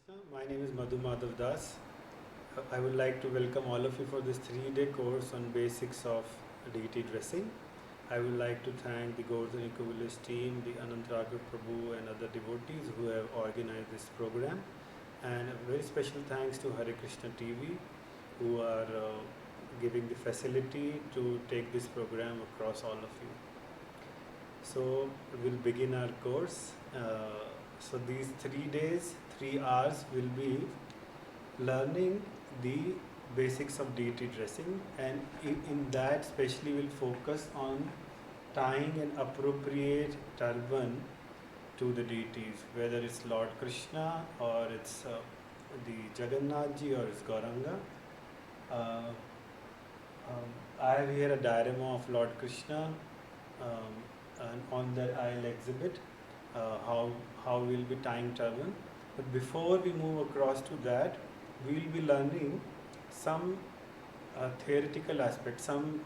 Krishna. My name is Madhu Madhav Das. I would like to welcome all of you for this 3-day course on basics of deity dressing. I would like to thank the Govardhan Eco-Village team, the Anant Raghav Prabhu and other devotees who have organized this program. And a very special thanks to Hare Krishna TV who are giving the facility to take this program across all of you. So we'll begin our course. So these 3 days, 3 hours will be learning the basics of deity dressing, and in that especially we'll focus on tying an appropriate turban to the deities, whether it's Lord Krishna or it's the Jagannath Ji or it's Gauranga. Uh, I have here a diorama of Lord Krishna, and on that I'll exhibit how we'll be tying turban. But before we move across to that, we'll be learning some theoretical aspects, some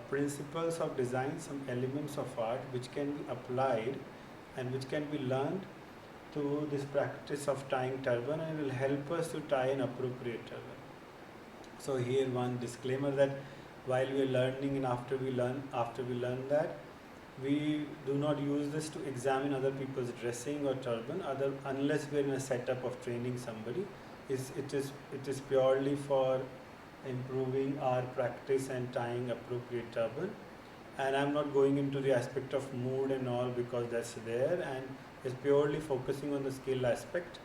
principles of design, some elements of art which can be applied and which can be learned to this practice of tying turban, and will help us to tie an appropriate turban. So here one disclaimer that while we are learning and after we learn that, we do not use this to examine other people's dressing or turban unless we are in a setup of training somebody. It is purely for improving our practice and tying appropriate turban, and I'm not going into the aspect of mood and all because that's there, and it's purely focusing on the skill aspect.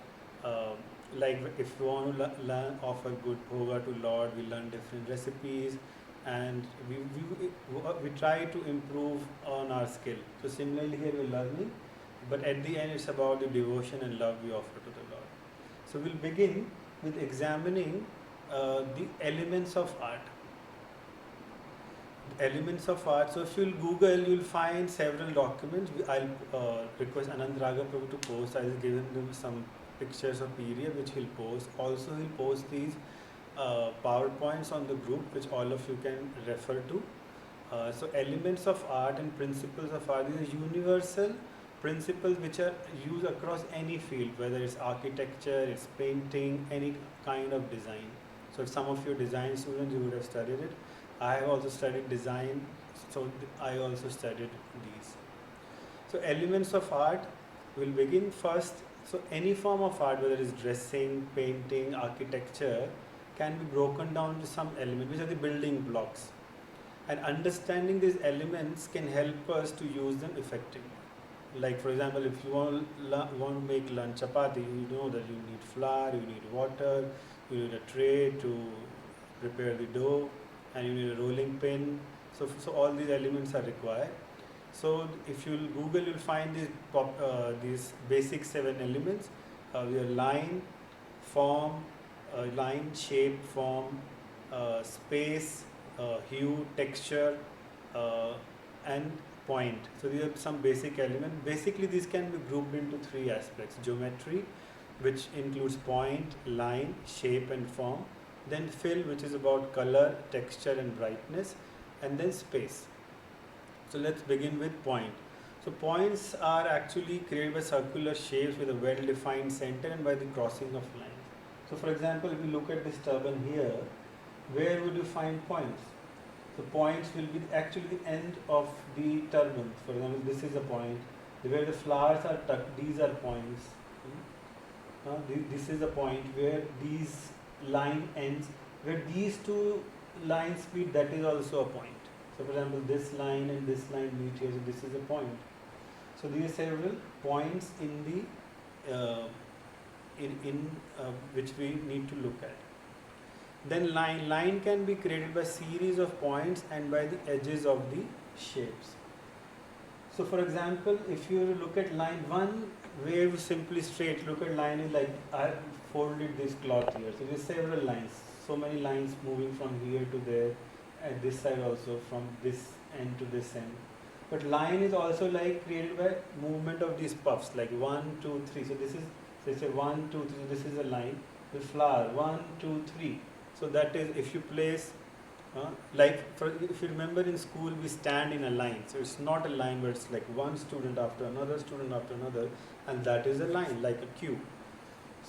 Like if we want to learn offer good bhoga to Lord, we learn different recipes, and we try to improve on our skill. So similarly here we're learning, but at the end it's about the devotion and love we offer to the Lord. So we'll begin with examining the elements of art. Elements of art. So if you'll Google, you'll find several documents. I'll request Anant Raghav Prabhu to post. I'll give him some pictures of period which he'll post. Also he'll post these PowerPoints on the group which all of you can refer to. So elements of art and principles of art, these are universal principles which are used across any field, whether it's architecture, it's painting, any kind of design. So if some of your design students, you would have studied it. I have also studied design, so I also studied these. So elements of art will begin first. So any form of art, whether it's dressing, painting, architecture, can be broken down to some elements, which are the building blocks. And understanding these elements can help us to use them effectively. Like for example, if you want to make lunch chapati, you know that you need flour, you need water, you need a tray to prepare the dough, and you need a rolling pin. So all these elements are required. So if you Google, you'll find these basic 7 elements. We are line, form, line, shape, form, space, hue, texture, and point. So these are some basic elements. Basically, these can be grouped into 3 aspects: geometry, which includes point, line, shape, and form; then fill, which is about color, texture, and brightness; and then space. So let's begin with point. So points are actually created by circular shapes with a well-defined center and by the crossing of lines. So for example, if you look at this turban here, where would you find points? The points will be actually the end of the turban. For example, this is a point. Where the flowers are tucked, these are points. This is a point where these line ends. Where these 2 lines meet, that is also a point. So for example, this line and this line meet here, so this is a point. So these are several points in the which we need to look at. Then line can be created by series of points and by the edges of the shapes. So for example, if you look at line 1, where you simply straight, look at line is like I folded this cloth here. So there's several lines, so many lines moving from here to there, at this side also, from this end to this end. But line is also like created by movement of these puffs, like 1, 2, 3. So this is, let's say 1, 2, 3. This is a line. The flower 1, 2, 3. So that is, if you place, if you remember in school, we stand in a line. So it's not a line where it's like one student after another, and that is a line, like a queue.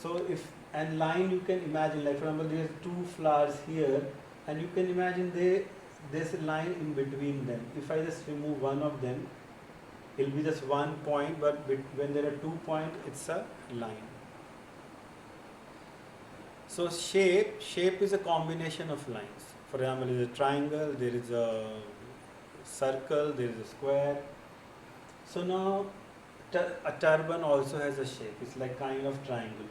So if and line you can imagine, like for example there are two flowers here, and you can imagine there's a line in between them. If I just remove one of them, it'll be just one point, but when there are 2 points, it's a line. So shape is a combination of lines. For example, there is a triangle, there is a circle, there is a square. So now a turban also has a shape. It's like kind of triangular.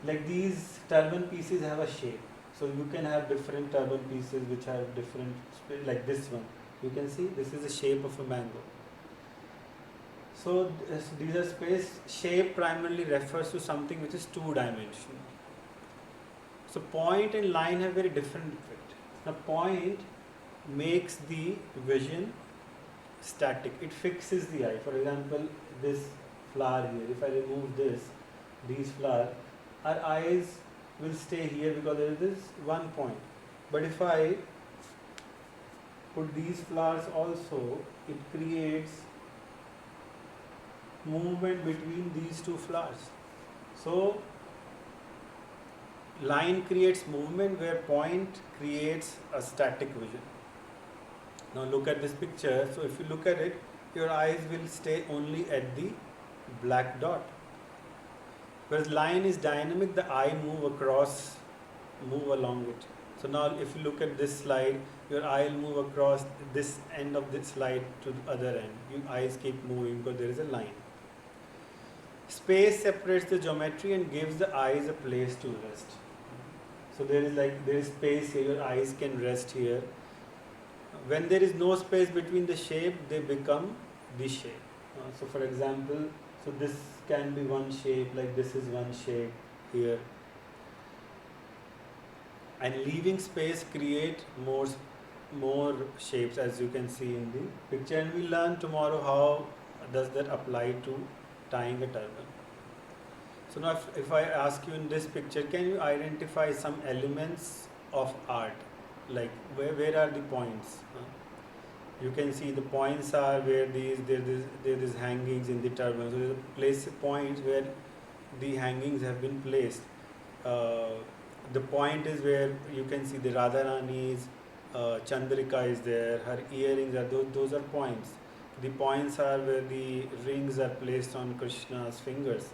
Like these turban pieces have a shape. So you can have different turban pieces which have different, like this one. You can see this is the shape of a mango. So these are space. Shape primarily refers to something which is two-dimensional. So point and line have very different effect. Now point makes the vision static. It fixes the eye. For example, this flower here. If I remove these flowers, our eyes will stay here because there is this one point. But if I put these flowers also, it creates movement between these two flowers. So line creates movement where point creates a static vision. Now look at this picture. So if you look at it, your eyes will stay only at the black dot. Whereas line is dynamic, the eye move along it. So now if you look at this slide, your eye will move across this end of this slide to the other end. Your eyes keep moving because there is a line. Space separates the geometry and gives the eyes a place to rest. So there is space here, your eyes can rest here. When there is no space between the shape, they become the shape. So for example, so this can be one shape, like this is one shape here. And leaving space create more shapes, as you can see in the picture. And we learn tomorrow how does that apply to tying a turban. So now if I ask you in this picture, can you identify some elements of art? Like where are the points? You can see the points are where there is hangings in the turban. So there are points where the hangings have been placed. The point is where you can see the Radharani's Chandrika is there, her earrings are, those are points. The points are where the rings are placed on Krishna's fingers.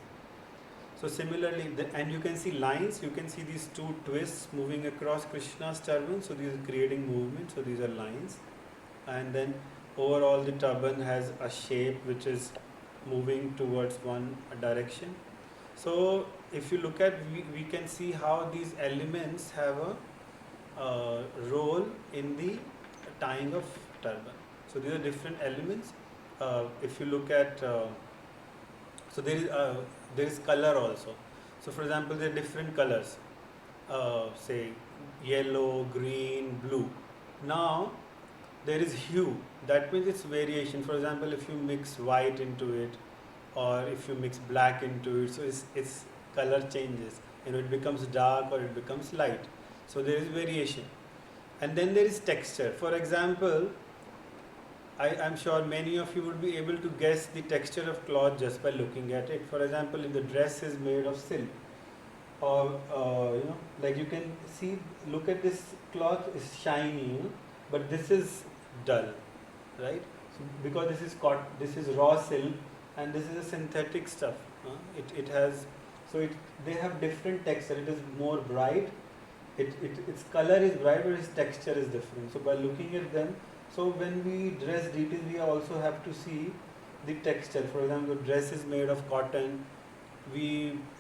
So similarly, and you can see lines, you can see these two twists moving across Krishna's turban, so these are creating movement, so these are lines. And then overall the turban has a shape which is moving towards one direction. So if you look at, we can see how these elements have a role in the tying of turban. So these are different elements. If you look at, so there is color also. So for example, there are different colors, say yellow, green, blue. Now there is hue, that means it's variation. For example, if you mix white into it, or if you mix black into it, so its color changes. It becomes dark or it becomes light. So there is variation. And then there is texture. For example, I'm sure many of you would be able to guess the texture of cloth just by looking at it. For example, if the dress is made of silk, or like you can see, look at this cloth is shiny, but this is dull, right? So because this is raw silk, and this is a synthetic stuff. It has, so they have different texture. It is more bright. Its color is bright, but its texture is different. So by looking at them, so when we dress details, we also have to see the texture. For example, dress is made of cotton,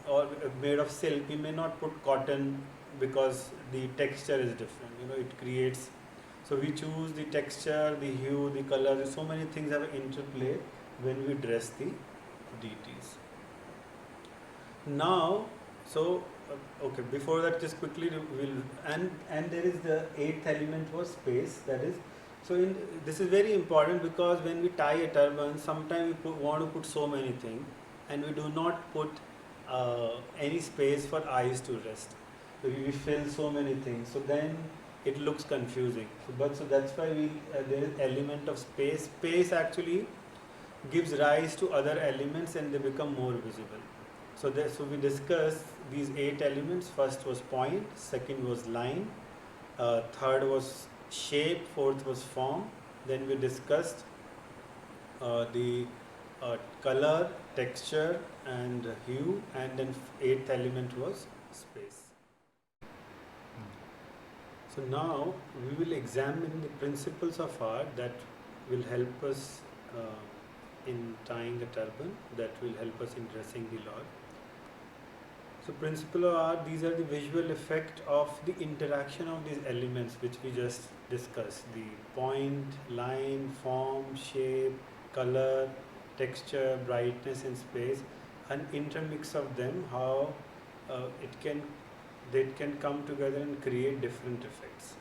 or made of silk. We may not put cotton because the texture is different. It creates. So we choose the texture, the hue, the color. So many things have an interplay when we dress the deities. Now, so okay. Before that, just quickly and there is the eighth element was space. That is. So this is very important, because when we tie a turban, sometimes we want to put so many things, and we do not put any space for eyes to rest. So we fill so many things. So then it looks confusing. So that's why there is element of space. Space actually gives rise to other elements, and they become more visible. So we discussed these 8 elements. First was point, second was line, third was shape, fourth was form. Then we discussed the color, texture, and hue, and then eighth element was space. So now we will examine the principles of art that will help us in tying a turban, that will help us in dressing the lord. So principle of art, these are the visual effect of the interaction of these elements which we just discussed. The point, line, form, shape, color, texture, brightness and space, an intermix of them, how they can come together and create different effects.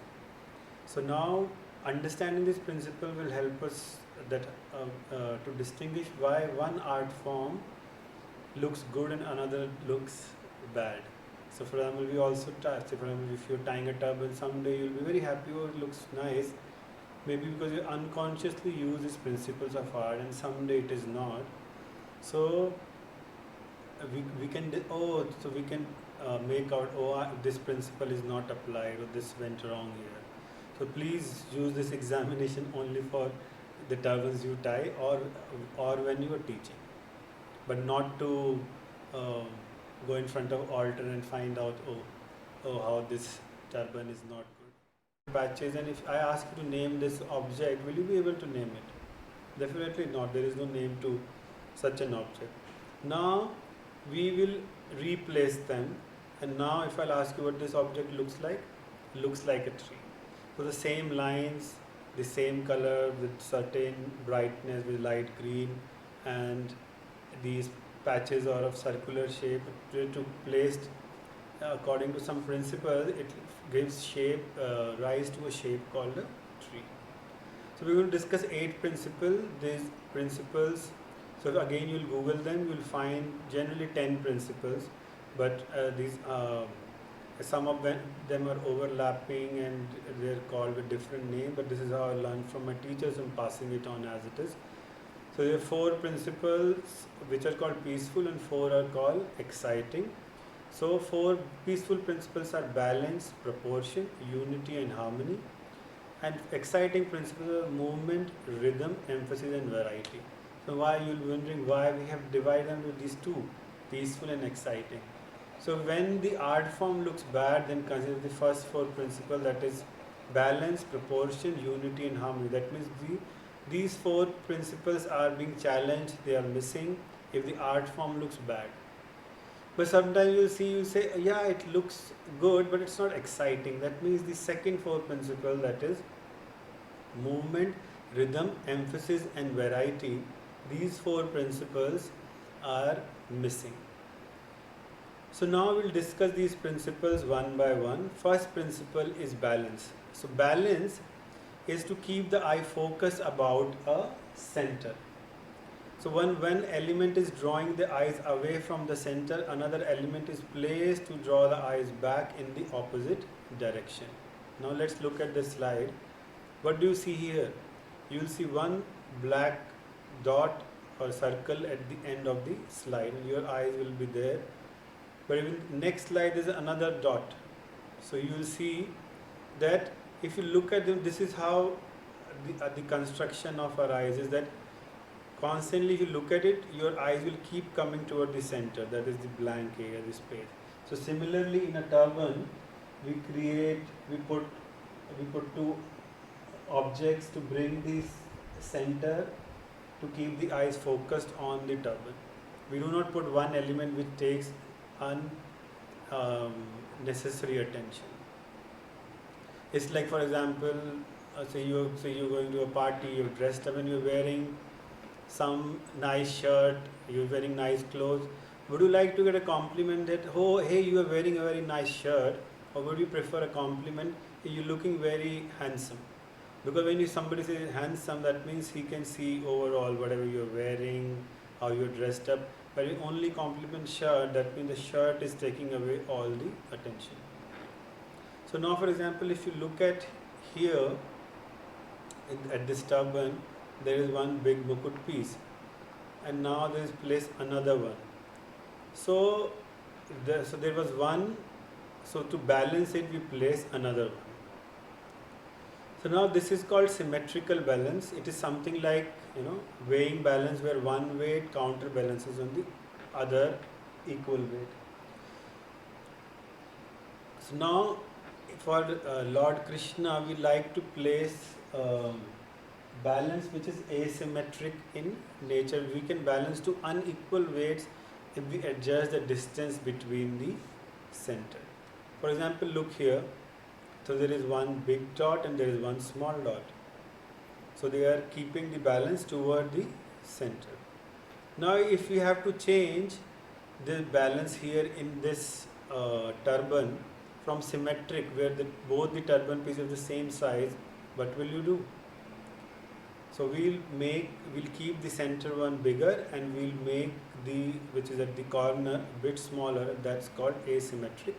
So now understanding this principle will help us that to distinguish why one art form looks good and another looks bad. So for example, we also touch, for example, if you're tying a turban, someday you'll be very happy, oh, it looks nice, maybe because you unconsciously use these principles of art, and someday it is not. So we can make out, oh, this principle is not applied, or this went wrong here. So please use this examination only for the turbans you tie, or when you are teaching, but not to go in front of altar and find out, oh, how this turban is not good. Patches, and if I ask you to name this object, will you be able to name it? Definitely not. There is no name to such an object. Now we will replace them, and now if I'll ask you what this object looks like a tree. So the same lines, the same color with certain brightness, with light green, and these patches are of circular shape. To placed according to some principle, it gives shape, rise to a shape called a tree. So we will discuss 8 principles. These principles, so again you'll Google them, you'll find generally 10 principles, but these some of them are overlapping and they're called with different name, but this is how I learned from my teachers and passing it on as it is. So there are 4 principles which are called peaceful and 4 are called exciting. So 4 peaceful principles are balance, proportion, unity and harmony. And exciting principles are movement, rhythm, emphasis and variety. So why you'll be wondering why we have divided them with these 2, peaceful and exciting. So when the art form looks bad, then consider the first 4 principles, that is balance, proportion, unity and harmony. That means these 4 principles are being challenged, they are missing if the art form looks bad. But sometimes you say, yeah, it looks good, but it's not exciting. That means the second 4 principle, that is movement, rhythm, emphasis and variety, these 4 principles are missing. So now we'll discuss these principles one by one. First principle is balance. So balance is to keep the eye focused about a center. So when element is drawing the eyes away from the center, another element is placed to draw the eyes back in the opposite direction. Now let's look at the slide. What do you see here? You will see one black dot or circle at the end of the slide, and your eyes will be there. But even next slide is another dot. So you will see that if you look at them, this is how the construction of our eyes is, that constantly if you look at it, your eyes will keep coming toward the center, that is the blank area, the space. So similarly in a turban, we put 2 objects to bring the center, to keep the eyes focused on the turban. We do not put one element which takes unnecessary attention. It's like, for example, say you're going to a party, you're dressed up and you're wearing some nice shirt, you're wearing nice clothes. Would you like to get a compliment that, oh, hey, you are wearing a very nice shirt? Or would you prefer a compliment, you're looking very handsome? Because when somebody says handsome, that means he can see overall whatever you're wearing, how you're dressed up. But you only compliment shirt, that means the shirt is taking away all the attention. So now, for example, if you look at here, at this turban, there is one big mukut piece, and now there is placed another one. So, so there was one. So to balance it, we place another one. So now this is called symmetrical balance. It is something like, weighing balance where one weight counterbalances on the other equal weight. So now for Lord Krishna, we like to place balance which is asymmetric in nature. We can balance to unequal weights if we adjust the distance between the center. For example, look here. So there is one big dot and there is one small dot. So they are keeping the balance toward the center. Now if we have to change the balance here in this turban from symmetric where both the turban pieces of the same size, what will you do? So we'll keep the center one bigger and we'll make which is at the corner a bit smaller. That's called asymmetric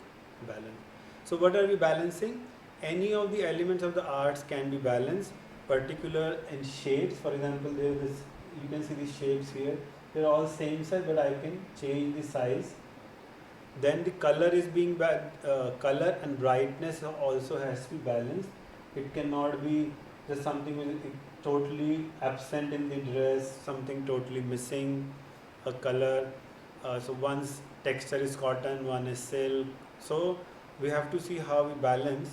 balance. So what are we balancing? Any of the elements of the arts can be balanced, particular in shapes. For example, there is you can see the shapes here. They're all same size, but I can change the size. Then the color is being color and brightness also has to be balanced. It cannot be just something totally absent in the dress, something totally missing a color. So one's texture is cotton, one is silk. So we have to see how we balance.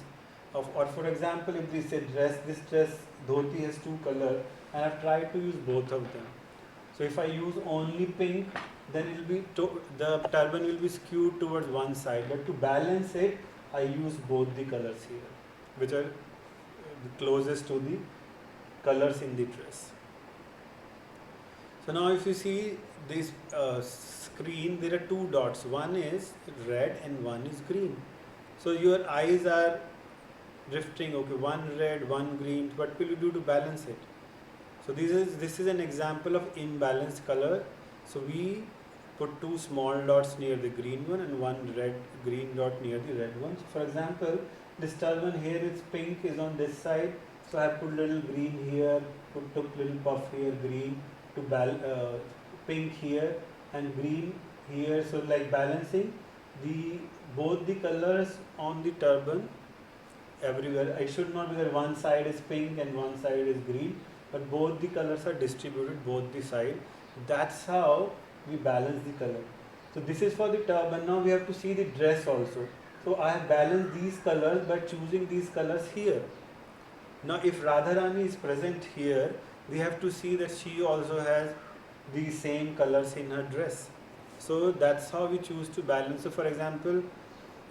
Or for example, if we say this dress dhoti has two colors, and I've tried to use both of them. So if I use only pink, then it will be the turban will be skewed towards one side. But to balance it, I use both the colors here, which are the closest to the colors in the dress. So now if you see this screen, there are two dots. One is red and one is green. So your eyes are drifting. Okay, one red, one green. What will you do to balance it? So this is an example of imbalanced color. So we put two small dots near the green one and one green dot near the red one. So for example, this turban here is pink is on this side. So I put little green here, took little puff here, green to pink here and green here. So like balancing both the colors on the turban everywhere. It should not be that one side is pink and one side is green, but both the colors are distributed both the side. That's how we balance the color. So this is for the turban. Now we have to see the dress also. So I have balanced these colors by choosing these colors here. Now if Radharani is present here, we have to see that she also has the same colors in her dress. So that's how we choose to balance. So for example,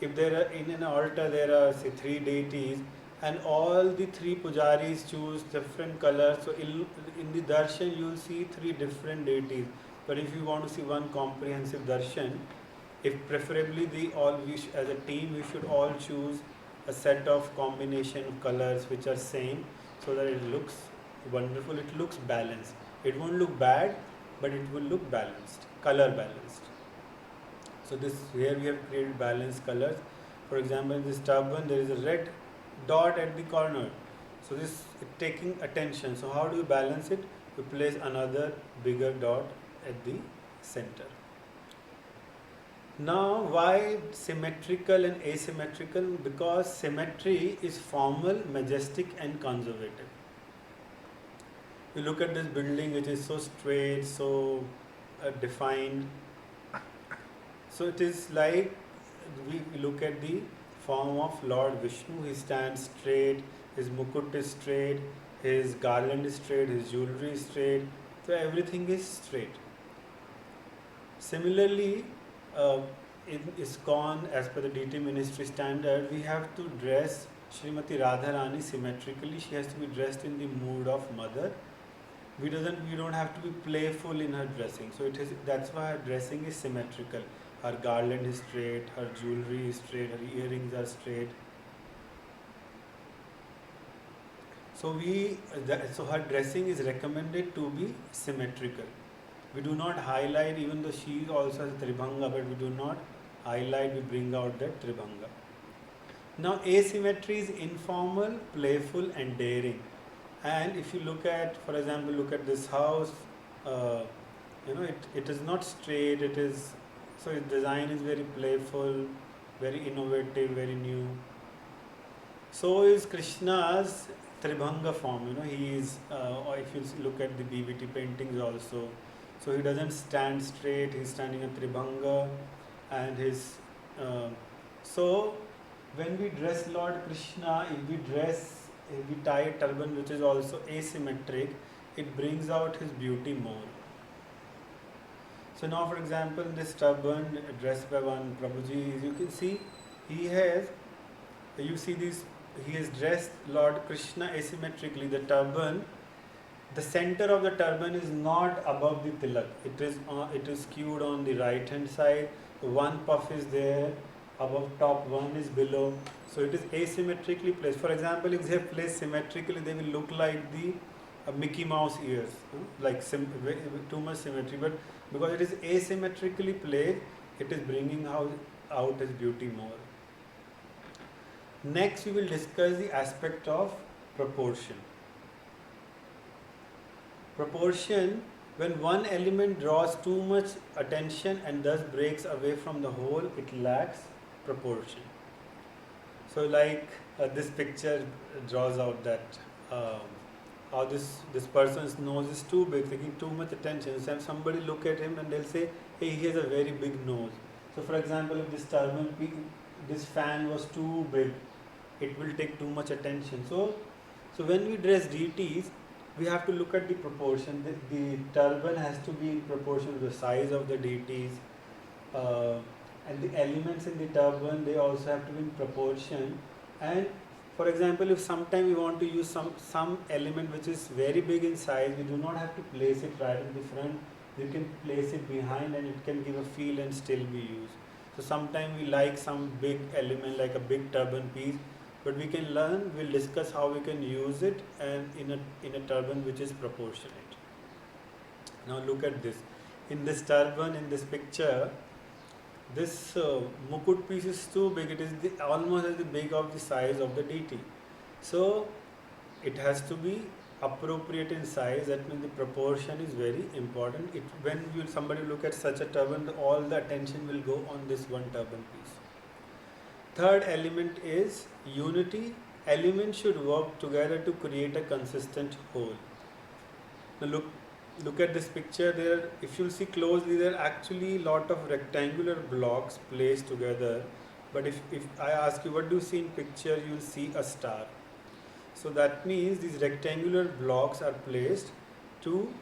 if there are in an altar there are say 3 deities and all the 3 pujaris choose different colors, so in the darshan you will see 3 different deities. But if you want to see one comprehensive darshan, if preferably as a team we should all choose a set of combination of colors which are same, so that it looks wonderful, it looks balanced. It won't look bad, but it will look balanced, color balanced. So here we have created balanced colors. For example, in this turban there is a red dot at the corner. So this is taking attention. So how do you balance it? You place another bigger dot at the center. Now why symmetrical and asymmetrical? Because symmetry is formal, majestic and conservative. You look at this building which is so straight, so defined. So it is like we look at the form of Lord Vishnu. He stands straight, his mukut is straight, his garland is straight, his jewelry is straight. So everything is straight. Similarly, in ISKCON, as per the DT ministry standard, we have to dress Srimati Radharani symmetrically. She has to be dressed in the mood of mother. We don't have to be playful in her dressing. So that's why her dressing is symmetrical. Her garland is straight, her jewelry is straight, her earrings are straight. So her dressing is recommended to be symmetrical. We do not highlight, even though she also has Tribhanga, but we do not highlight, we bring out that Tribhanga. Now asymmetry is informal, playful and daring. And if you look at, for example, look at this house, it is not straight, it is So his design is very playful, very innovative, very new. So is Krishna's Tribhanga form. He is, or if you look at the BVT paintings also, so he doesn't stand straight, he's standing a Tribhanga, and uh, so when we dress Lord Krishna, if we tie a turban which is also asymmetric, it brings out his beauty more. So now, for example, this turban dressed by one Prabhuji, as you can see, he has, you see this, he has dressed Lord Krishna asymmetrically. The center of the turban is not above the tilak. It is skewed on the right hand side. One puff is there above top, one is below. So it is asymmetrically placed. For example, if they are placed symmetrically, they will look like the Mickey Mouse ears, like too much symmetry. But because it is asymmetrically placed, it is bringing out his beauty more. Next, we will discuss the aspect of proportion. Proportion, when one element draws too much attention and thus breaks away from the whole, it lacks proportion. So like this picture draws out that how this person's nose is too big, taking too much attention. So somebody look at him and they'll say, hey, he has a very big nose. So for example, if this fan was too big, it will take too much attention. So when we dress deities, we have to look at the proportion. The turban has to be in proportion to the size of the deities, and the elements in the turban, they also have to be in proportion. And for example, if sometime we want to use some element which is very big in size, we do not have to place it right in the front. You can place it behind and it can give a feel and still be used. So sometime we like some big element like a big turban piece, but we'll discuss how we can use it and in a turban which is proportionate. Now look at this. In this turban, in this picture, this mukut piece is too big. It is almost as big of the size of the deity. So it has to be appropriate in size. That means the proportion is very important. When somebody look at such a turban, all the attention will go on this one turban piece. Third element is unity. Elements should work together to create a consistent whole. Now look at this picture. There, if you see closely, there are actually lot of rectangular blocks placed together. But if I ask you, what do you see in picture? You will see a star. So that means these rectangular blocks are placed to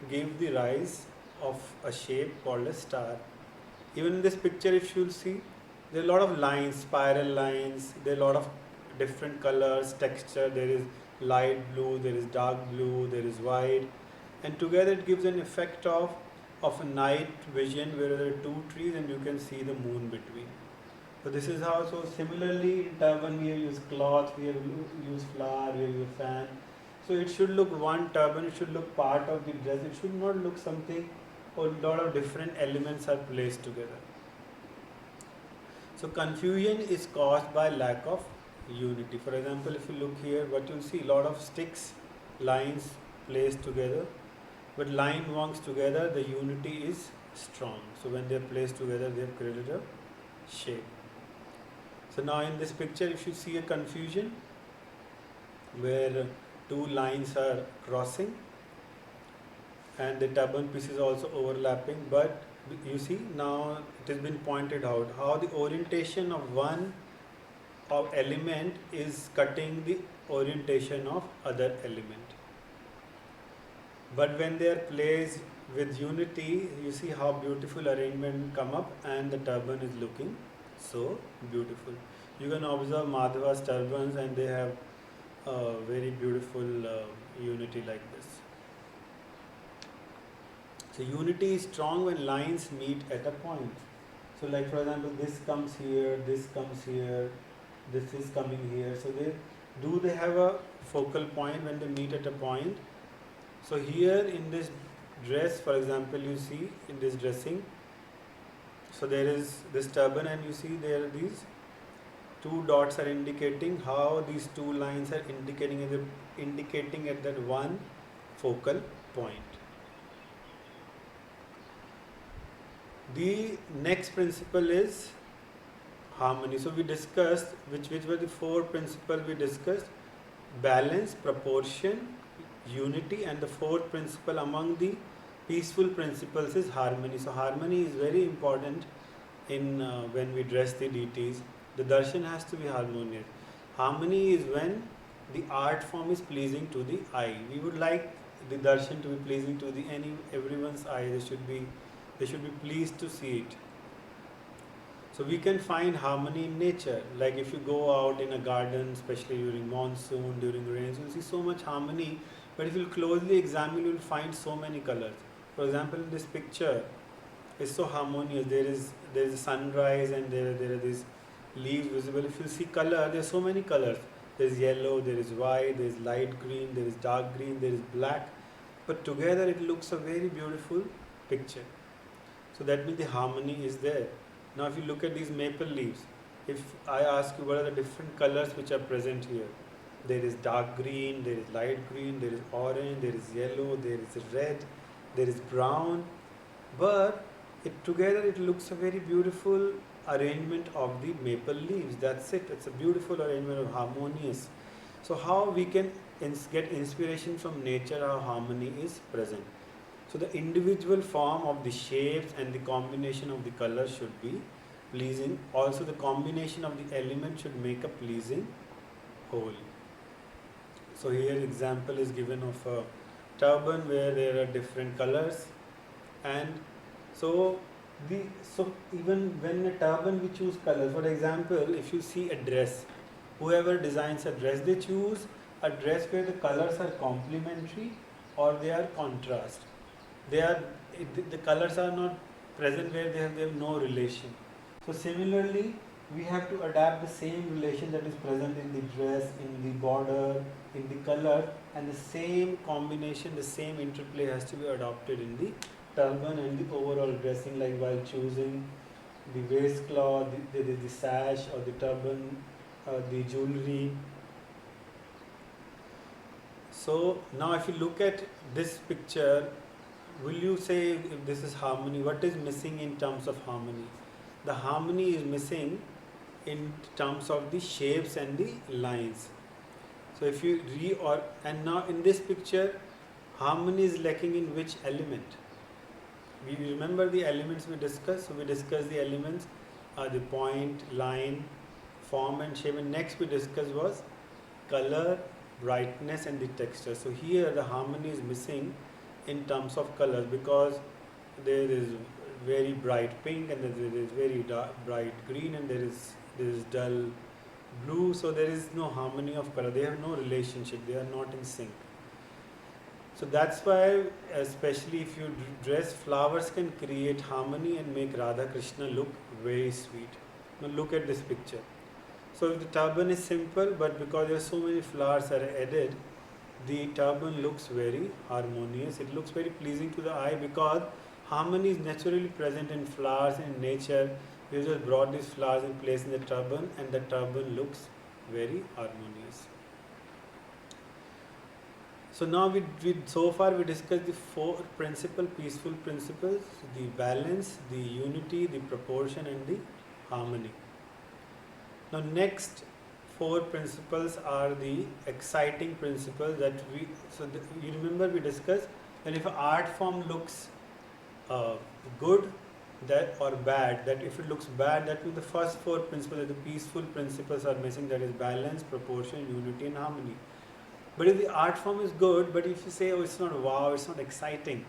give the rise of a shape called a star. Even in this picture, if you will see, there are a lot of lines, spiral lines, there are a lot of different colors, texture, there is light blue, there is dark blue, there is white, and together it gives an effect of a night vision where there are two trees and you can see the moon between. So this is how, so similarly in turban we have used cloth, we have used flower, we have used fan. So it should look one turban, it should look part of the dress, it should not look something, or a lot of different elements are placed together. So confusion is caused by lack of unity. For example, if you look here, what you'll see, a lot of sticks, lines placed together, but line belongs together, the unity is strong. So when they are placed together, they have created a shape. So now in this picture, if you see a confusion where two lines are crossing and the turban piece is also overlapping, but you see now it has been pointed out how the orientation of one element is cutting the orientation of other element. But when they are placed with unity, you see how beautiful arrangement come up and the turban is looking so beautiful. You can observe Madhava's turbans and they have very beautiful unity like this. So unity is strong when lines meet at a point. So like for example, this comes here, this comes here, this is coming here. So they have a focal point when they meet at a point. So here in this dress, for example, you see in this dressing, so there is this turban and you see there are these two dots are indicating how these two lines are indicating at that one focal point. The next principle is harmony. So we discussed which were the four principles we discussed: balance, proportion, unity, and the fourth principle among the peaceful principles is harmony. So harmony is very important in when we dress the deities. The darshan has to be harmonious. Harmony is when the art form is pleasing to the eye. We would like the darshan to be pleasing to the everyone's eye. They should be pleased to see it. So we can find harmony in nature. Like if you go out in a garden, especially during monsoon, during rains, you'll see so much harmony. But if you closely examine, you'll find so many colors. For example, in this picture, it's so harmonious. There is a sunrise and there are these leaves visible. If you see color, there are so many colors. There is yellow, there is white, there is light green, there is dark green, there is black. But together it looks a very beautiful picture. So that means the harmony is there. Now if you look at these maple leaves, if I ask you what are the different colors which are present here, there is dark green, there is light green, there is orange, there is yellow, there is red, there is brown, but together it looks a very beautiful arrangement of the maple leaves. That's it. It's a beautiful arrangement of harmonious. So how we can get inspiration from nature, how harmony is present. So the individual form of the shapes and the combination of the colors should be pleasing. Also the combination of the elements should make a pleasing whole. So here example is given of a turban where there are different colors, and so even when a turban we choose colors. For example, if you see a dress, whoever designs a dress, they choose a dress where the colors are complementary or they are contrast. The colors are not present where they have no relation. So similarly, we have to adapt the same relation that is present in the dress, in the border, in the color, and the same combination, the same interplay has to be adopted in the turban and the overall dressing, like while choosing the waistcloth, the sash or the turban, the jewelry. So now if you look at this picture, will you say if this is harmony, what is missing in terms of harmony? The harmony is missing in terms of the shapes and the lines. So if you and now in this picture, harmony is lacking in which element? We remember the elements we discussed. So we discussed the elements, the point, line, form and shape, and next we discussed was color, brightness and the texture. So here the harmony is missing in terms of colors, because there is very bright pink and there is very bright green and there is dull blue. So there is no harmony of color. They have no relationship. They are not in sync. So that's why, especially if you dress, flowers can create harmony and make Radha Krishna look very sweet. Now look at this picture. So if the turban is simple, but because there are so many flowers are added, the turban looks very harmonious. It looks very pleasing to the eye because harmony is naturally present in flowers in nature. You just brought these flowers and placed in the turban, and the turban looks very harmonious. So now so far we discussed the four principal peaceful principles: the balance, the unity, the proportion, and the harmony. Now next four principles are the exciting principles that you remember we discussed that if an art form looks good or bad, that if it looks bad, that means the first four principles, the peaceful principles are missing, that is balance, proportion, unity and harmony. But if the art form is good, but if you say, oh, it's not wow, it's not exciting,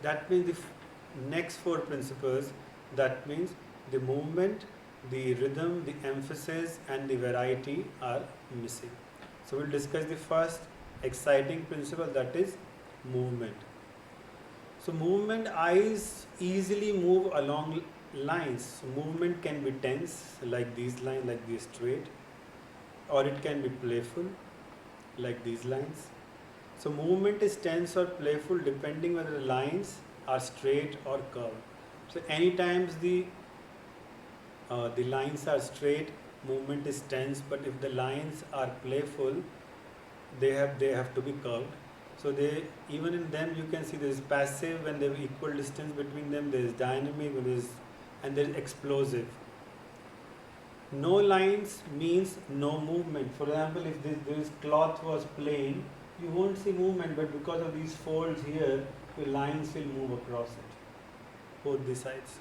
that means the next four principles, that means the movement, the rhythm, the emphasis and the variety are missing. So we'll discuss the first exciting principle, that is movement. So movement, eyes easily move along lines. So movement can be tense, like these lines, like these straight, or it can be playful, like these lines. So movement is tense or playful depending whether the lines are straight or curved. So any times the lines are straight, movement is tense, but if the lines are playful, they have to be curved. So they, even in them you can see there is passive when there is equal distance between them, there is dynamic, and there is explosive. No lines means no movement. For example, if this cloth was plain, you won't see movement, but because of these folds here, the lines will move across it, both the sides.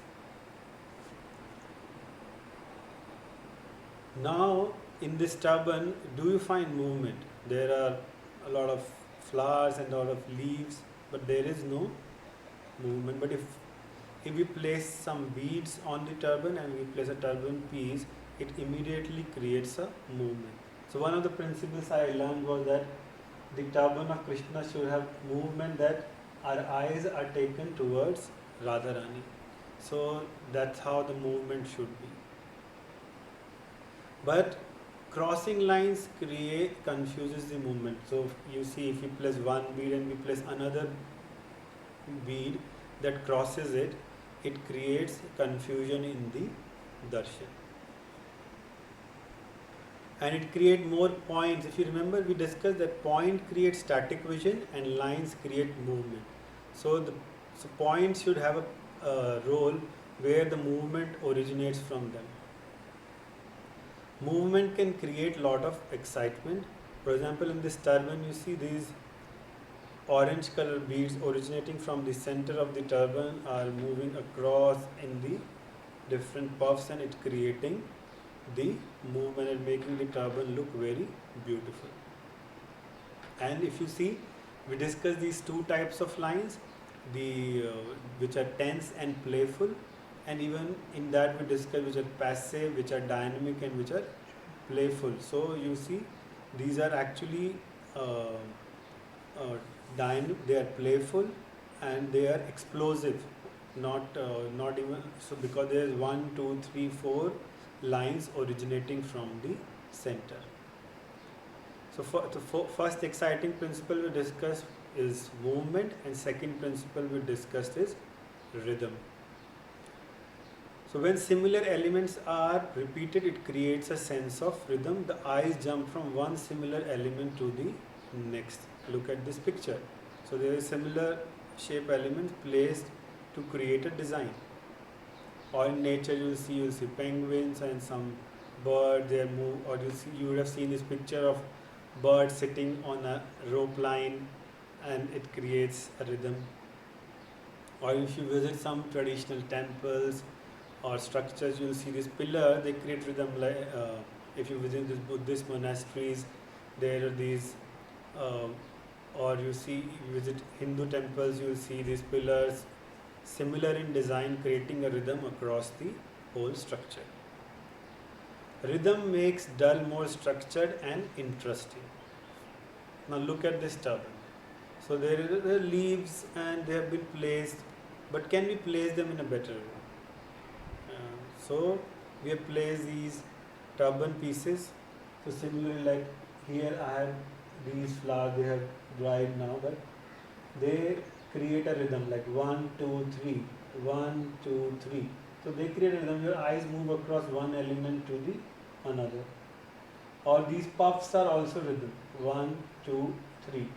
Now, in this turban, do you find movement? There are a lot of flowers and a lot of leaves, but there is no movement. But if we place some beads on the turban and we place a turban piece, it immediately creates a movement. So one of the principles I learned was that the turban of Krishna should have movement, that our eyes are taken towards Radharani. So that's how the movement should be. But crossing lines confuses the movement. So you see, if you place one bead and we place another bead that crosses it, it creates confusion in the darshan. And it creates more points. If you remember, we discussed that point creates static vision and lines create movement. So points should have a role where the movement originates from them. Movement can create a lot of excitement. For example, in this turban, you see these orange color beads originating from the center of the turban are moving across in the different puffs, and it creating the movement and making the turban look very beautiful. And if you see, we discussed these two types of lines, which are tense and playful, and even in that we discussed which are passive, which are dynamic, and which are playful. So you see, these are actually dynamic, they are playful, and they are explosive. Not even so, because there is 1, 2, 3, 4 lines originating from the center. So first exciting principle we discussed is movement, and second principle we discussed is rhythm. So when similar elements are repeated, it creates a sense of rhythm. The eyes jump from one similar element to the next. Look at this picture. So there is similar shape elements placed to create a design. Or in nature, you will see penguins and some bird. They move, or you would have seen this picture of bird sitting on a rope line, and it creates a rhythm. Or if you visit some traditional temples or structures, you will see this pillar. They create rhythm. If you visit these Buddhist monasteries, there are these. Or you visit Hindu temples, you will see these pillars, similar in design, creating a rhythm across the whole structure. Rhythm makes dull more structured and interesting. Now look at this turban. So there are leaves and they have been placed, but can we place them in a better way? So we have placed these turban pieces. So similarly, like here I have these flowers, they have dried now, but they create a rhythm like 1, 2, 3, 1, 2, 3. So they create a rhythm. Your eyes move across one element to the another. Or these puffs are also rhythm. 1, 2, 3.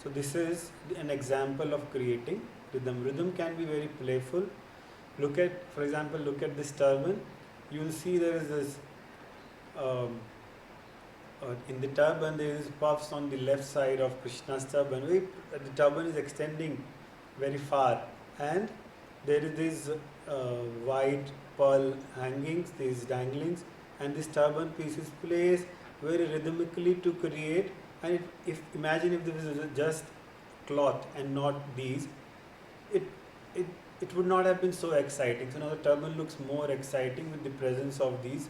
So this is an example of creating rhythm. Rhythm can be very playful. For example, look at this turban. You will see there is this. In the turban, there is puffs on the left side of Krishna's turban. The turban is extending very far, and there is this white pearl hangings, these danglings, and this turban piece is placed very rhythmically to create. And imagine if this is just cloth and not these, it would not have been so exciting. So now the turban looks more exciting with the presence of these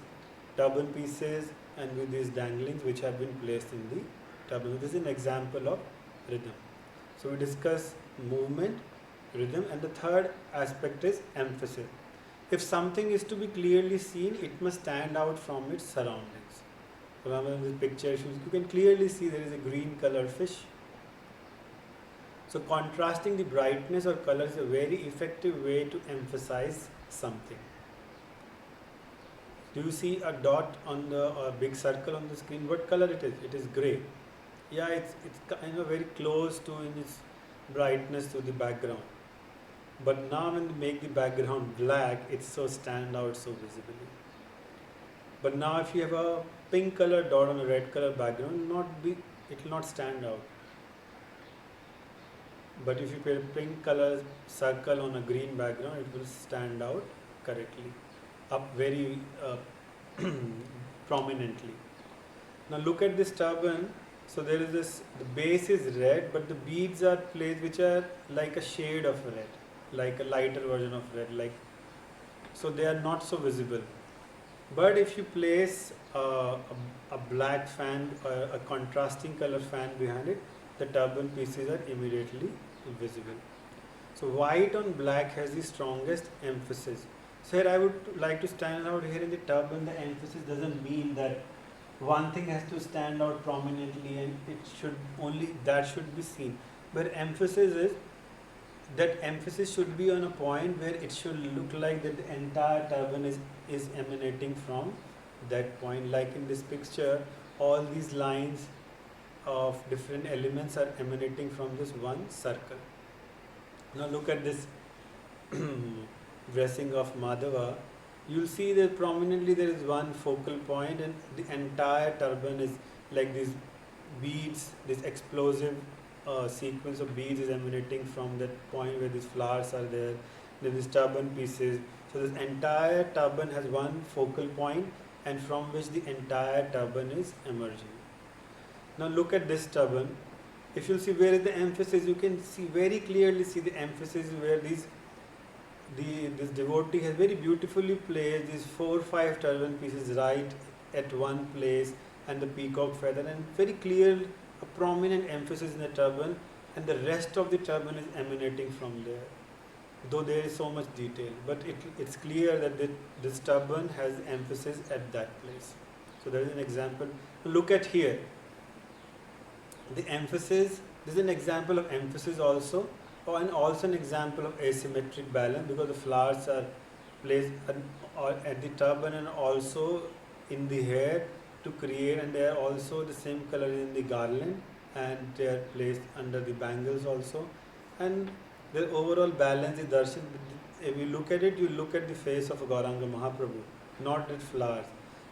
turban pieces and with these danglings which have been placed in the turban. This is an example of rhythm. So we discuss movement, rhythm, and the third aspect is emphasis. If something is to be clearly seen, it must stand out from its surroundings. For example, in this picture, you can clearly see there is a green colored fish. So contrasting the brightness or color is a very effective way to emphasize something. Do you see a dot on a big circle on the screen? What color it is? It is grey. Yeah, it's kind of very close to in its brightness to the background. But now when we make the background black, it's so stand out so visibly. But now if you have a pink color dot on a red color background, it will not stand out. But if you put a pink color circle on a green background, it will stand out correctly, up very prominently. Now look at this turban. So there is this, the base is red, but the beads are placed which are like a shade of red, like a lighter version of red, like, so they are not so visible. But if you place a black fan or a contrasting color fan behind it, the turban pieces are immediately visible. So white on black has the strongest emphasis. So here I would like to stand out here in the turban. The emphasis doesn't mean that one thing has to stand out prominently and it should only that should be seen. But emphasis is that emphasis should be on a point where it should look like that the entire turban is emanating from that point. Like in this picture, all these lines of different elements are emanating from this one circle. Now look at this dressing of Madhava. You'll see that prominently there is one focal point and the entire turban is like these beads, this explosive sequence of beads is emanating from that point where these flowers are there. Then these turban pieces. So this entire turban has one focal point and from which the entire turban is emerging. Now look at this turban. If you see where is the emphasis, you can see very clearly see the emphasis where this devotee has very beautifully placed these 4-5 turban pieces right at one place and the peacock feather, and very clear a prominent emphasis in the turban, and the rest of the turban is emanating from there. Though there is so much detail, but it's clear that this turban has emphasis at that place. So there is an example. Look at here. The emphasis, this is an example of emphasis also, and also an example of asymmetric balance, because the flowers are placed at the turban and also in the hair to create, and they are also the same color in the garland, and they are placed under the bangles also, and the overall balance is darshan. If you look at it, you look at the face of Gauranga Mahaprabhu, not at flowers.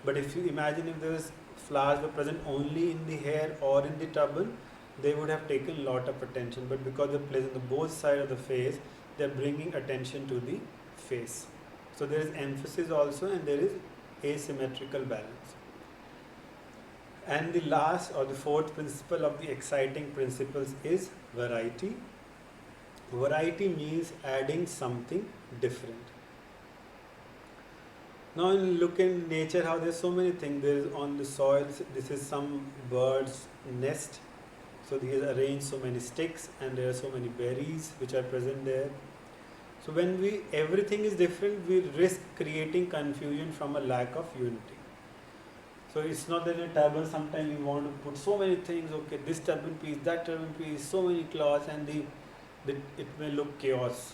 But if you imagine if there was flowers were present only in the hair or in the turban, they would have taken lot of attention. But because they're placed on the both sides of the face, they're bringing attention to the face. So there is emphasis also, and there is asymmetrical balance. And the last or the fourth principle of the exciting principles is variety. Variety means adding something different. Now look in nature how there's so many things. There is on the soil, this is some bird's nest. So he has arranged so many sticks and there are so many berries which are present there. So when everything is different, we risk creating confusion from a lack of unity. So it's not that in a turban sometimes we want to put so many things, okay, this turban piece, that turban piece, so many cloths, and it may look chaos.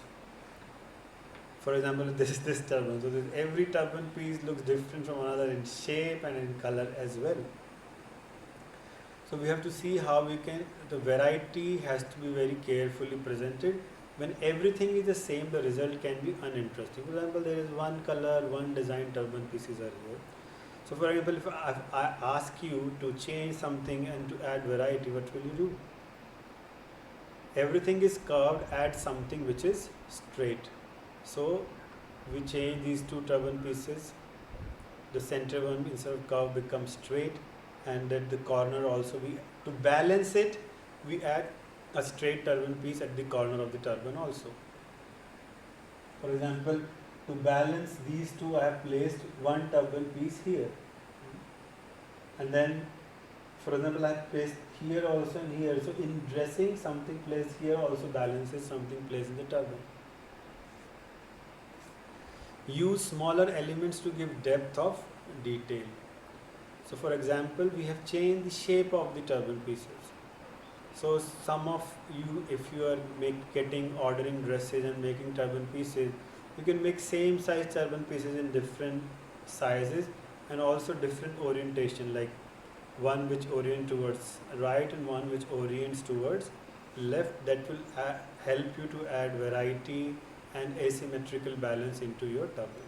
For example, this is this turban. So every turban piece looks different from another in shape and in color as well. So we have to see how the variety has to be very carefully presented. When everything is the same, the result can be uninteresting. For example, there is one color, one design turban pieces are here. So for example, if I ask you to change something and to add variety, what will you do? Everything is curved, add something which is straight. So we change these two turban pieces. The center one instead of curve becomes straight, and at the corner also to balance it, we add a straight turban piece at the corner of the turban also. For example, to balance these two, I have placed one turban piece here, and then for example, I have placed here also and here. So in dressing, something placed here also balances something placed in the turban. Use smaller elements to give depth of detail. So for example, we have changed the shape of the turban pieces. So some of you, if you are ordering dresses and making turban pieces, you can make same size turban pieces in different sizes and also different orientation. Like one which orients towards right and one which orients towards left. That will help you to add variety and asymmetrical balance into your turban.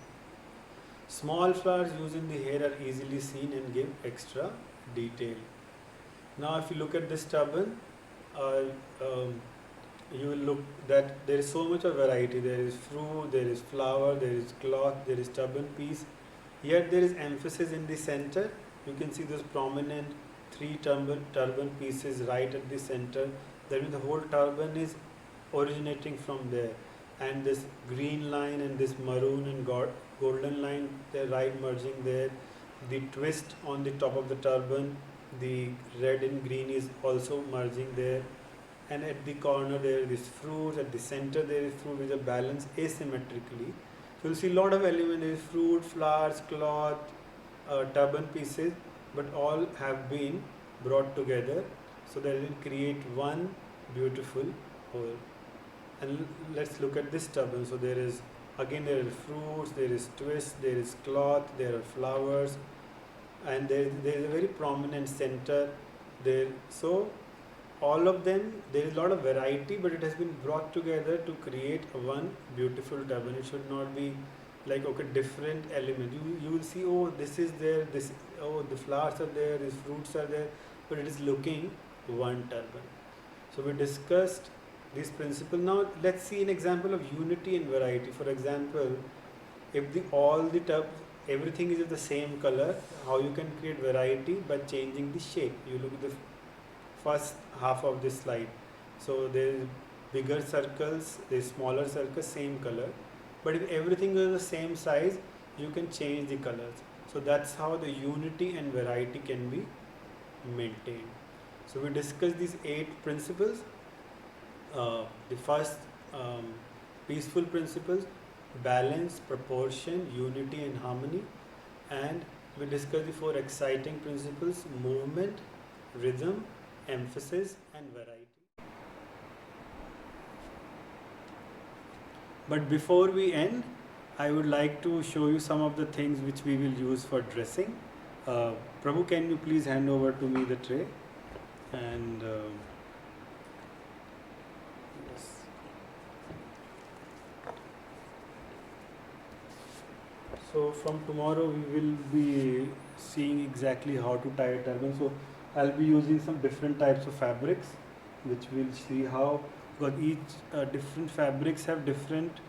Small flowers used in the hair are easily seen and give extra detail. Now if you look at this turban, uh, um, you will look that there is so much of variety. There is fruit, there is flower, there is cloth, there is turban piece. Yet there is emphasis in the center. You can see those prominent three turban pieces right at the center. That means the whole turban is originating from there. And this green line and this maroon and golden line, they're right merging there. The twist on the top of the turban, the red and green is also merging there. And at the corner there is fruit, at the center there is fruit with a balance asymmetrically. So you'll see a lot of elements, there is fruit, flowers, cloth, turban pieces, but all have been brought together so that it will create one beautiful whole. And let's look at this turban. So there is, again there are fruits, there is twist, there is cloth, there are flowers, and there is a very prominent center there. So all of them, there is a lot of variety, but it has been brought together to create one beautiful turban. It should not be like, okay, different element. You will see, oh, this is there, this, oh, the flowers are there, these fruits are there, but it is looking one turban. So we discussed this principle. Now let's see an example of unity and variety. For example, if everything is of the same color, how you can create variety by changing the shape. You look at the first half of this slide. So there is bigger circles, there is smaller circles, same color. But if everything is the same size, you can change the colors. So that's how the unity and variety can be maintained. So we discussed these 8 principles. The first, peaceful principles: balance, proportion, unity and harmony. And we discussed the 4 exciting principles: movement, rhythm, emphasis and variety. But before we end, I would like to show you some of the things which we will use for dressing. Prabhu, can you please hand over to me the tray? And yes. So from tomorrow we will be seeing exactly how to tie a turban. So I'll be using some different types of fabrics, which we'll see how, because each different fabrics have different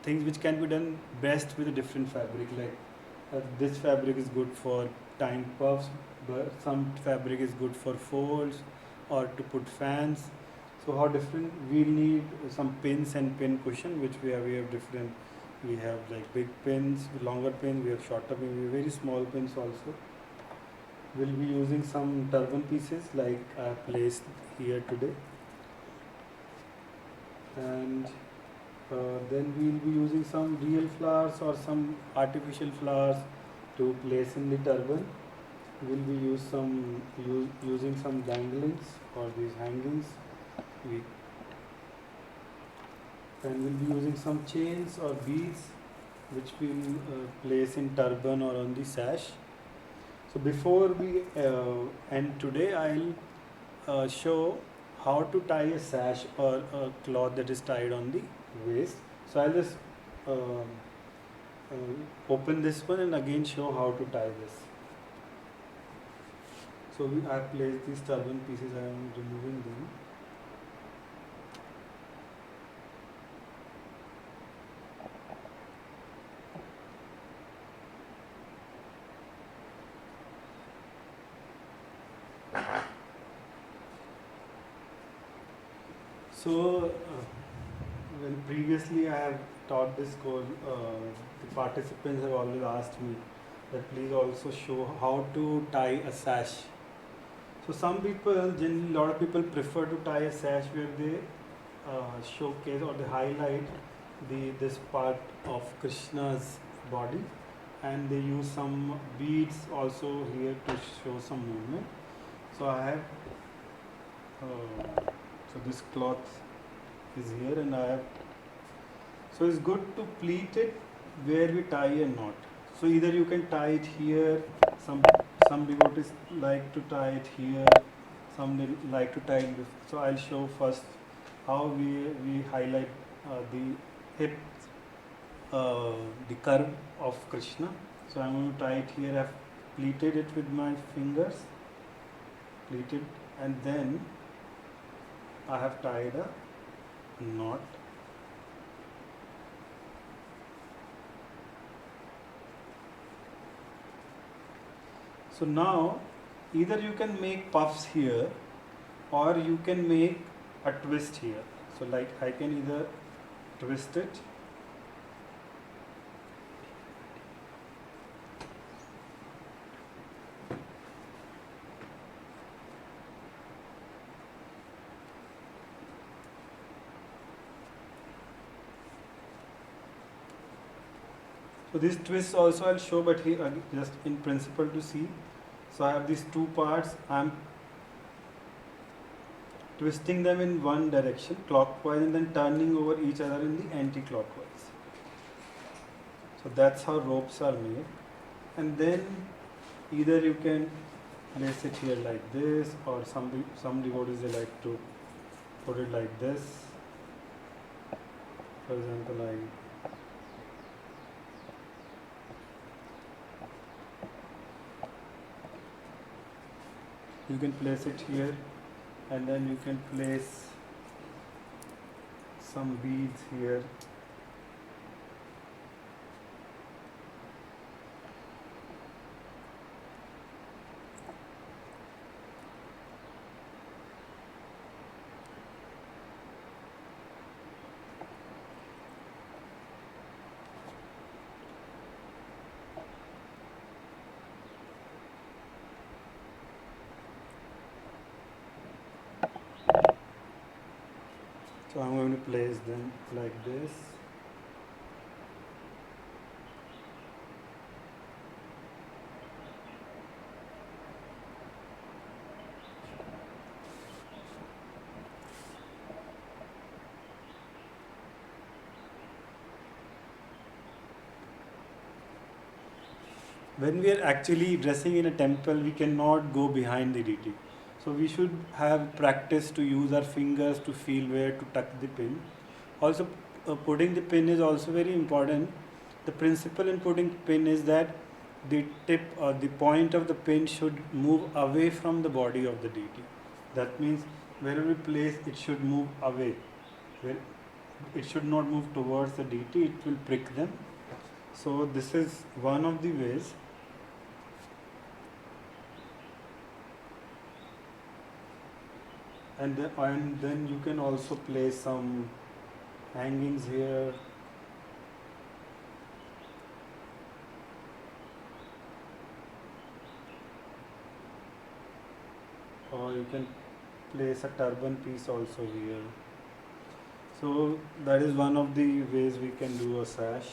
things which can be done best with a different fabric. Like this fabric is good for tying puffs, but some fabric is good for folds or to put fans. So how different, we'll need some pins and pin cushion, which we have different. We have like big pins, longer pins, we have shorter pins, we have very small pins also. We'll be using some turban pieces like I have placed here today. And then we'll be using some real flowers or some artificial flowers to place in the turban. We'll be using some danglings or these hangings. And we'll be using some chains or beads which we'll place in turban or on the sash. So before we end today, I'll show how to tie a sash or a cloth that is tied on the waist. So I'll just open this one and again show how to tie this. So I have placed these turban pieces, I am removing them. So, when previously I have taught this course, the participants have always asked me that please also show how to tie a sash. So some people, generally a lot of people prefer to tie a sash where they showcase or they highlight this part of Krishna's body, and they use some beads also here to show some movement. So I have so this cloth is here, and so it's good to pleat it where we tie a knot. So either you can tie it here, some Some devotees like to tie it here, some they like to tie it so I'll show first how we highlight the hip, the curve of Krishna. So I'm going to tie it here. I've pleated it with my fingers, pleated, and then I have tied a knot. So now either you can make puffs here or you can make a twist here. So like I can either twist it so this twist also I'll show, but here just in principle to see. So I have these two parts. I'm twisting them in one direction clockwise and then turning over each other in the anti-clockwise. So that's how ropes are made. And then either you can place it here like this, or some devotees they like to put it like this. For example, you can place it here, and then you can place some beads here. So I'm going to place them like this. When we are actually dressing in a temple, we cannot go behind the deity. So we should have practice to use our fingers to feel where to tuck the pin. Also, putting the pin is also very important. The principle in putting pin is that the tip or the point of the pin should move away from the body of the deity. That means wherever we place, it should move away. It should not move towards the deity, it will prick them. So this is one of the ways. And then you can also place some hangings here. Or you can place a turban piece also here. So that is one of the ways we can do a sash.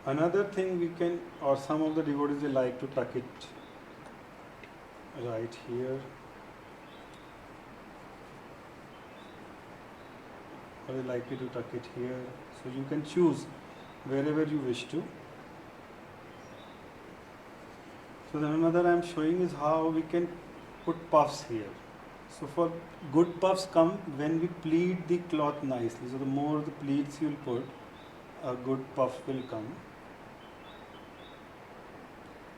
Another thing we can, or some of the devotees they like to tuck it right here, or they like to tuck it here. So you can choose wherever you wish to. So then another I am showing is how we can put puffs here. So for good puffs come when we pleat the cloth nicely. So the more the pleats you will put, a good puff will come.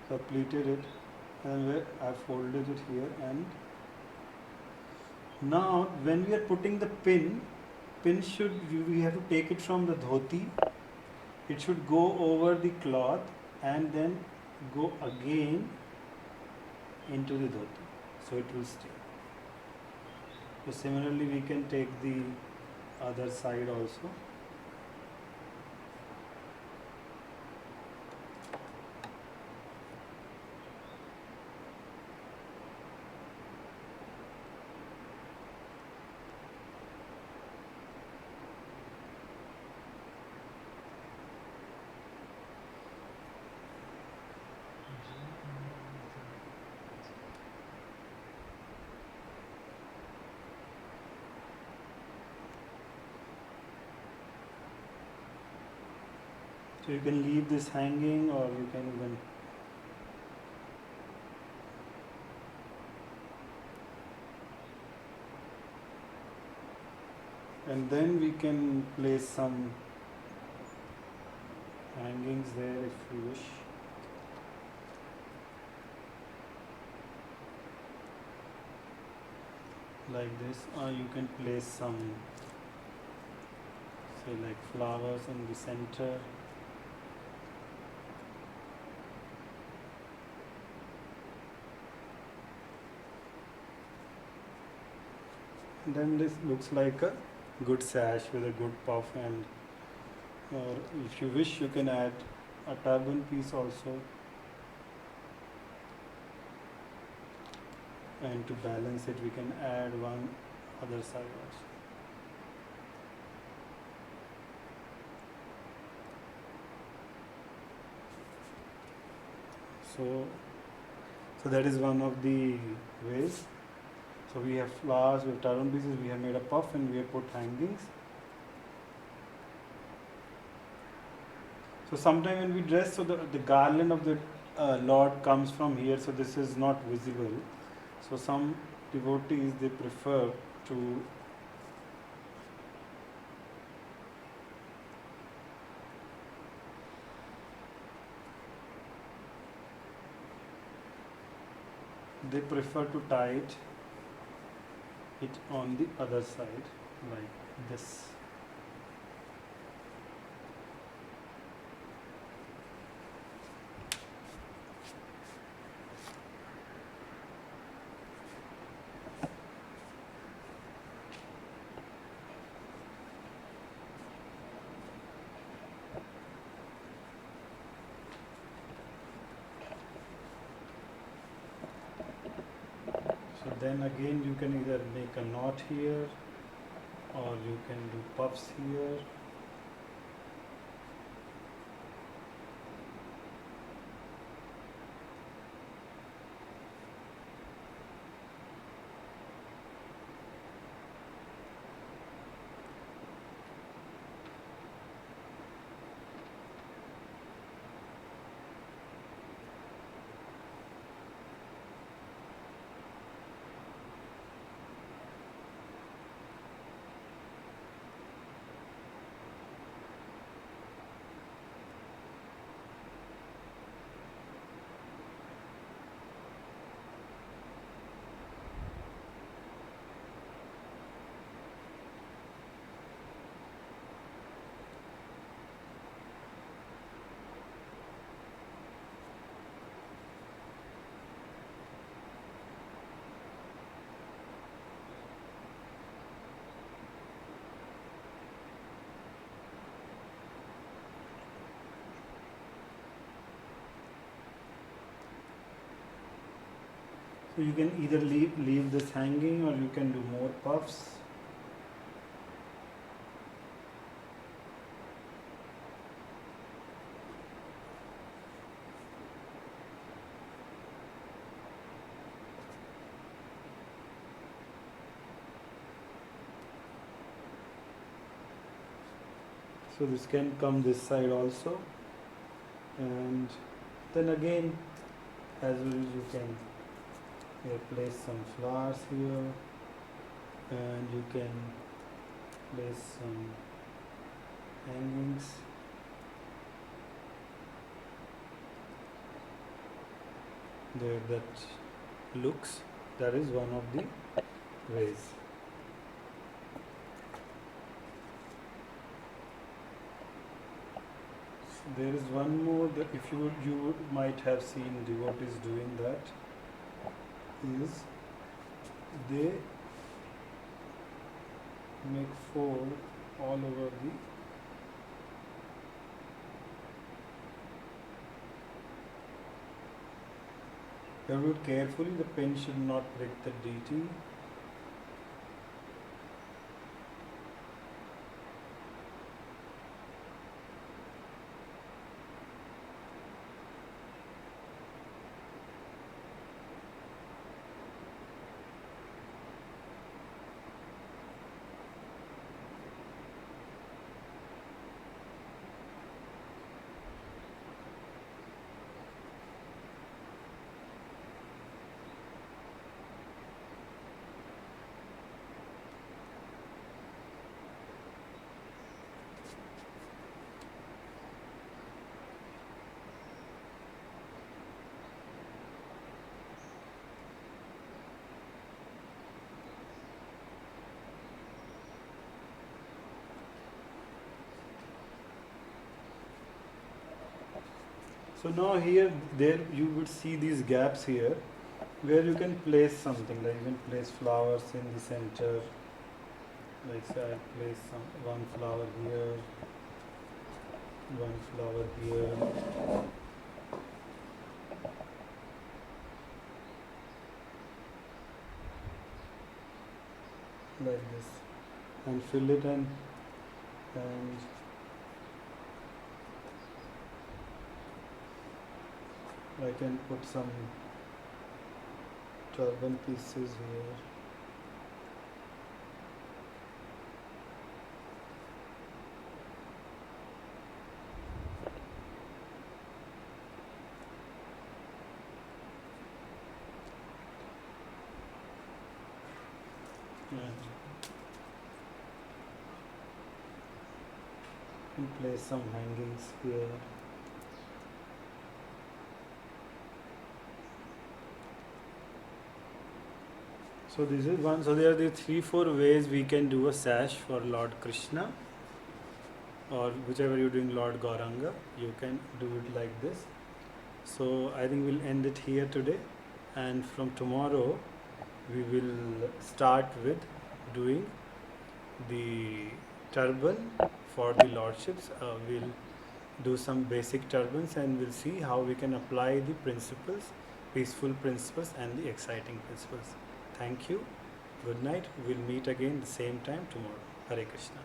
So I pleated it, and I folded it here, and now when we are putting the pin should, we have to take it from the dhoti. It should go over the cloth and then go again into the dhoti, so it will stay. So similarly we can take the other side also. So you can leave this hanging, or you can even and then we can place some hangings there if you wish. Like this, or you can place some, say, like flowers in the center. And then this looks like a good sash with a good puff, and or if you wish you can add a turban piece also, and to balance it we can add one other side also. So that is one of the ways. So we have flowers, we have turban pieces, we have made a puff, and we have put hangings. So sometime when we dress, so the garland of the Lord comes from here, so this is not visible. So some devotees, they prefer to tie it on the other side like this. So then again you can either make a knot here, or you can do puffs here. So you can either leave this hanging, or you can do more puffs. So this can come this side also, and then again, as well, you can place some flowers here, and you can place some hangings. There, that is one of the ways. There is one more that if you might have seen devotees doing that, is they make fold all over the you have to do it carefully, the pen should not break the deity. So now here, there you would see these gaps here where you can place something, like you can place flowers in the center. Like say I place one flower here, one flower here. Like this, and fill it in, and I can put some turban pieces here. And place some hangings here. So this is one. So there are the 3-4 ways we can do a sash for Lord Krishna, or whichever you're doing Lord Gauranga, you can do it like this. So I think we'll end it here today, and from tomorrow we will start with doing the turban for the lordships. We'll do some basic turbans, and we'll see how we can apply the principles, peaceful principles and the exciting principles. Thank you. Good night. We'll meet again the same time tomorrow. Hare Krishna.